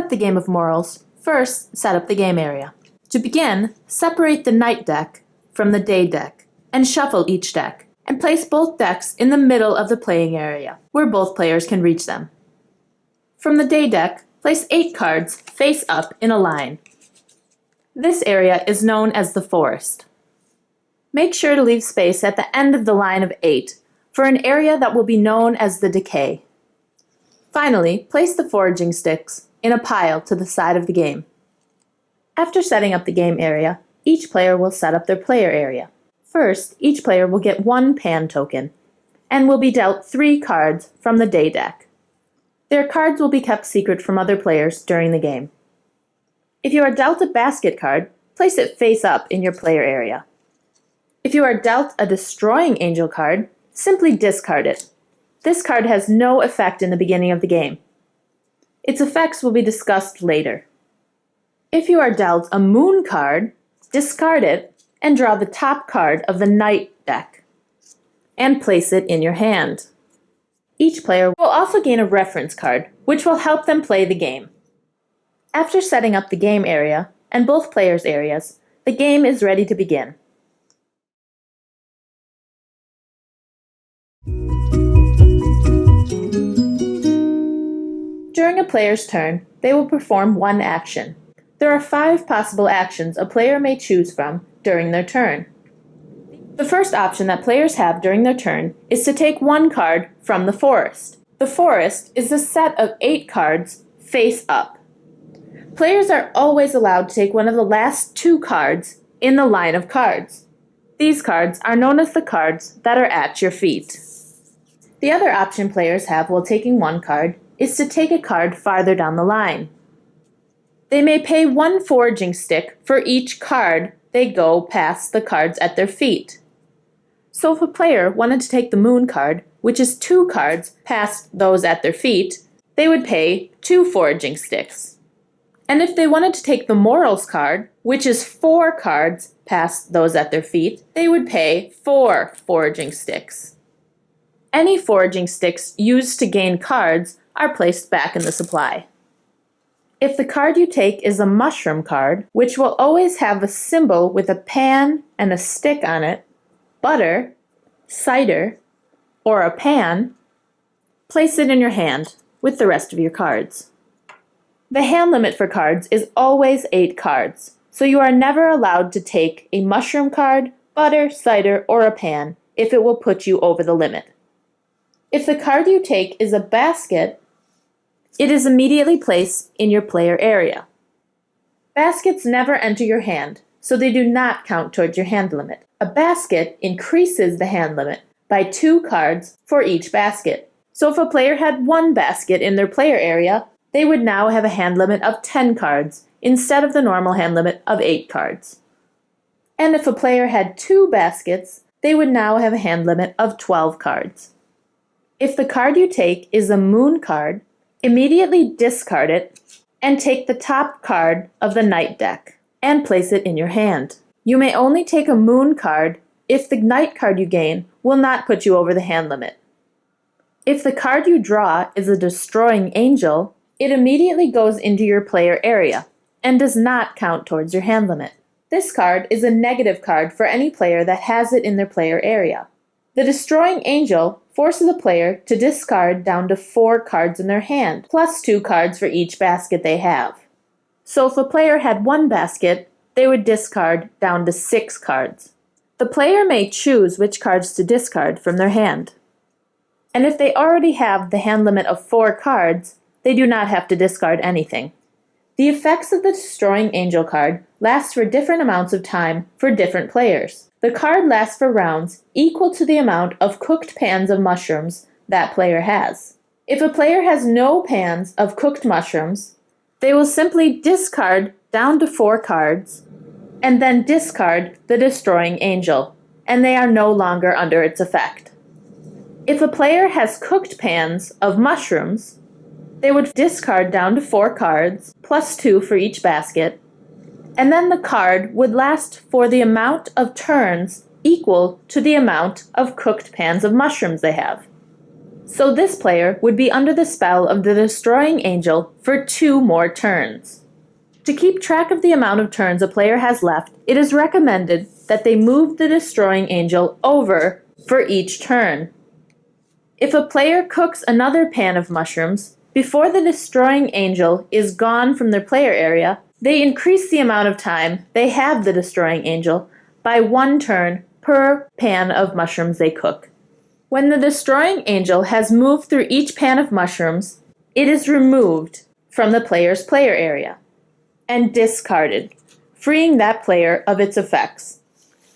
up the game of Morels, first set up the game area. To begin, separate the night deck from the day deck and shuffle each deck, and place both decks in the middle of the playing area, where both players can reach them. From the day deck, place 8 cards face up in a line. This area is known as the forest. Make sure to leave space at the end of the line of 8 for an area that will be known as the decay. Finally, place the foraging sticks in a pile to the side of the game. After setting up the game area, each player will set up their player area. First, each player will get 1 pan token and will be dealt 3 cards from the day deck. Their cards will be kept secret from other players during the game. If you are dealt a basket card, place it face up in your player area. If you are dealt a destroying angel card, simply discard it. This card has no effect in the beginning of the game. Its effects will be discussed later. If you are dealt a moon card, discard it and draw the top card of the night deck and place it in your hand. Each player will also gain a reference card, which will help them play the game. After setting up the game area and both players' areas, the game is ready to begin. During a player's turn, they will perform 1 action. There are 5 possible actions a player may choose from during their turn. The first option that players have during their turn is to take 1 card from the forest. The forest is a set of 8 cards face up. Players are always allowed to take one of the last 2 cards in the line of cards. These cards are known as the cards that are at your feet. The other option players have while taking 1 card is to take a card farther down the line. They may pay 1 foraging stick for each card they go past the cards at their feet. So if a player wanted to take the moon card, which is 2 cards past those at their feet, they would pay 2 foraging sticks. And if they wanted to take the Morels card, which is 4 cards past those at their feet, they would pay 4 foraging sticks. Any foraging sticks used to gain cards are placed back in the supply. If the card you take is a mushroom card, which will always have a symbol with a pan and a stick on it, butter, cider, or a pan, place it in your hand with the rest of your cards. The hand limit for cards is always 8 cards, so you are never allowed to take a mushroom card, butter, cider, or a pan if it will put you over the limit. If the card you take is a basket, it is immediately placed in your player area. Baskets never enter your hand, so they do not count towards your hand limit. A basket increases the hand limit by 2 cards for each basket. So if a player had 1 basket in their player area, they would now have a hand limit of 10 cards instead of the normal hand limit of 8 cards. And if a player had 2 baskets, they would now have a hand limit of 12 cards. If the card you take is a moon card, immediately discard it and take the top card of the night deck and place it in your hand. You may only take a moon card if the night card you gain will not put you over the hand limit. If the card you draw is a destroying angel, it immediately goes into your player area and does not count towards your hand limit. This card is a negative card for any player that has it in their player area. The destroying angel forces a player to discard down to 4 cards in their hand, plus 2 cards for each basket they have. So if a player had 1 basket, they would discard down to 6 cards. The player may choose which cards to discard from their hand. And if they already have the hand limit of 4 cards, they do not have to discard anything. The effects of the destroying angel card last for different amounts of time for different players. The card lasts for rounds equal to the amount of cooked pans of mushrooms that player has. If a player has no pans of cooked mushrooms, they will simply discard down to 4 cards and then discard the destroying angel, and they are no longer under its effect. If a player has cooked pans of mushrooms, they would discard down to 4 cards, plus 2 for each basket, and then the card would last for the amount of turns equal to the amount of cooked pans of mushrooms they have. So this player would be under the spell of the Destroying Angel for 2 more turns. To keep track of the amount of turns a player has left, it is recommended that they move the Destroying Angel over for each turn. If a player cooks another pan of mushrooms, before the Destroying Angel is gone from their player area, they increase the amount of time they have the Destroying Angel by 1 turn per pan of mushrooms they cook. When the Destroying Angel has moved through each pan of mushrooms, it is removed from the player's player area and discarded, freeing that player of its effects.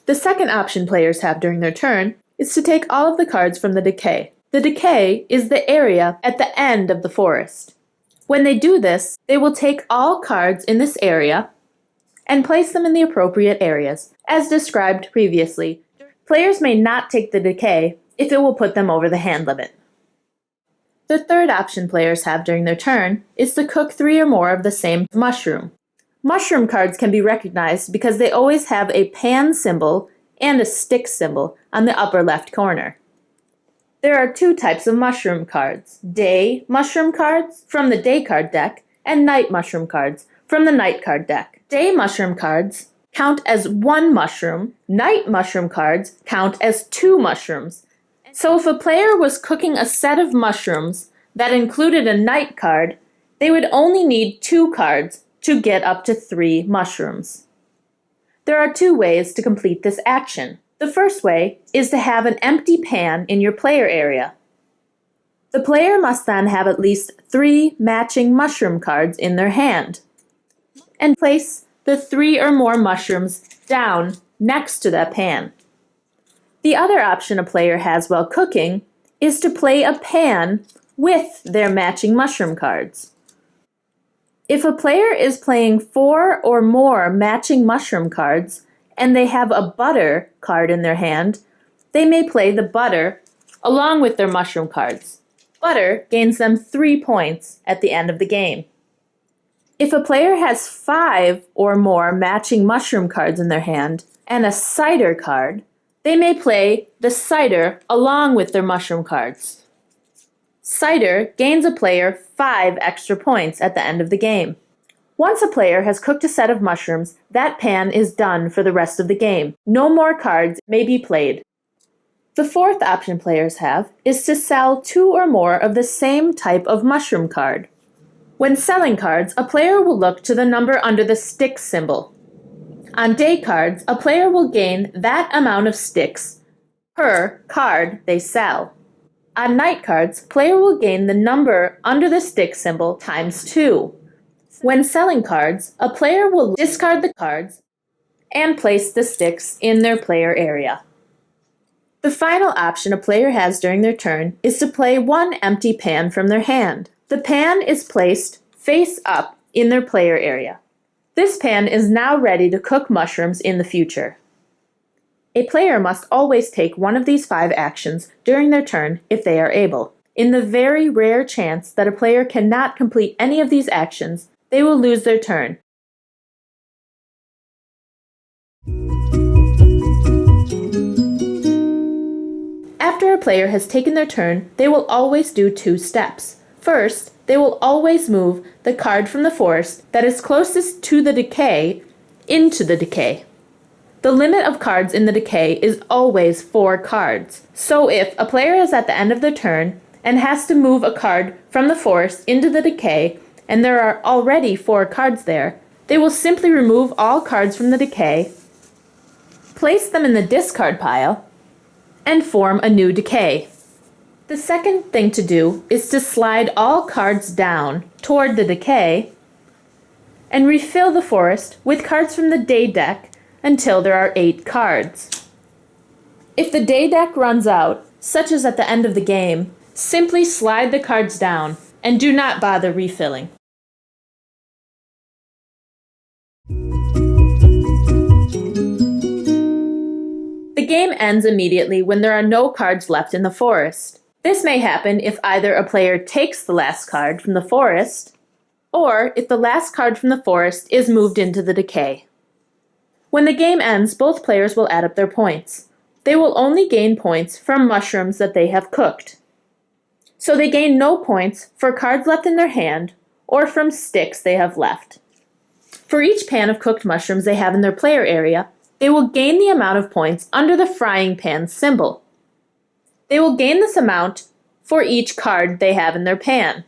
The second option players have during their turn is to take all of the cards from the decay. The decay is the area at the end of the forest. When they do this, they will take all cards in this area and place them in the appropriate areas, as described previously. Players may not take the decay if it will put them over the hand limit. The third option players have during their turn is to cook 3 or more of the same mushroom. Mushroom cards can be recognized because they always have a pan symbol and a stick symbol on the upper left corner. There are 2 types of mushroom cards: day mushroom cards from the day card deck and night mushroom cards from the night card deck. Day mushroom cards count as 1 mushroom. Night mushroom cards count as 2 mushrooms. So if a player was cooking a set of mushrooms that included a night card, they would only need 2 cards to get up to 3 mushrooms. There are 2 ways to complete this action. The first way is to have an empty pan in your player area. The player must then have at least 3 matching mushroom cards in their hand and place the 3 or more mushrooms down next to that pan. The other option a player has while cooking is to play a pan with their matching mushroom cards. If a player is playing 4 or more matching mushroom cards and they have a butter card in their hand, they may play the butter along with their mushroom cards. Butter gains them 3 points at the end of the game. If a player has 5 or more matching mushroom cards in their hand and a cider card, they may play the cider along with their mushroom cards. Cider gains a player 5 extra points at the end of the game. Once a player has cooked a set of mushrooms, that pan is done for the rest of the game. No more cards may be played. The fourth option players have is to sell 2 or more of the same type of mushroom card. When selling cards, a player will look to the number under the stick symbol. On day cards, a player will gain that amount of sticks per card they sell. On night cards, player will gain the number under the stick symbol times 2. When selling cards, a player will discard the cards and place the sticks in their player area. The final option a player has during their turn is to play 1 empty pan from their hand. The pan is placed face up in their player area. This pan is now ready to cook mushrooms in the future. A player must always take one of these 5 actions during their turn if they are able. In the very rare chance that a player cannot complete any of these actions, they will lose their turn. After a player has taken their turn, they will always do 2 steps. First, they will always move the card from the forest that is closest to the decay into the decay. The limit of cards in the decay is always 4 cards. So if a player is at the end of their turn and has to move a card from the forest into the decay, and there are already 4 cards there, they will simply remove all cards from the decay, place them in the discard pile, and form a new decay. The second thing to do is to slide all cards down toward the decay and refill the forest with cards from the day deck until there are 8 cards. If the day deck runs out, such as at the end of the game, simply slide the cards down and do not bother refilling. The game ends immediately when there are no cards left in the forest. This may happen if either a player takes the last card from the forest, or if the last card from the forest is moved into the decay. When the game ends, both players will add up their points. They will only gain points from mushrooms that they have cooked. so they gain no points for cards left in their hand or from sticks they have left. For each pan of cooked mushrooms they have in their player area, they will gain the amount of points under the frying pan symbol. They will gain this amount for each card they have in their pan.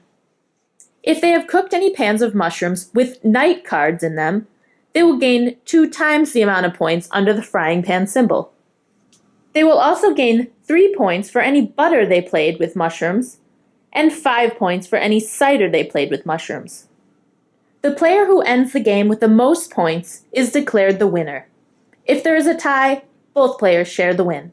If they have cooked any pans of mushrooms with night cards in them, they will gain 2 times the amount of points under the frying pan symbol. They will also gain 3 points for any butter they played with mushrooms, and 5 points for any cider they played with mushrooms. The player who ends the game with the most points is declared the winner. If there is a tie, both players share the win.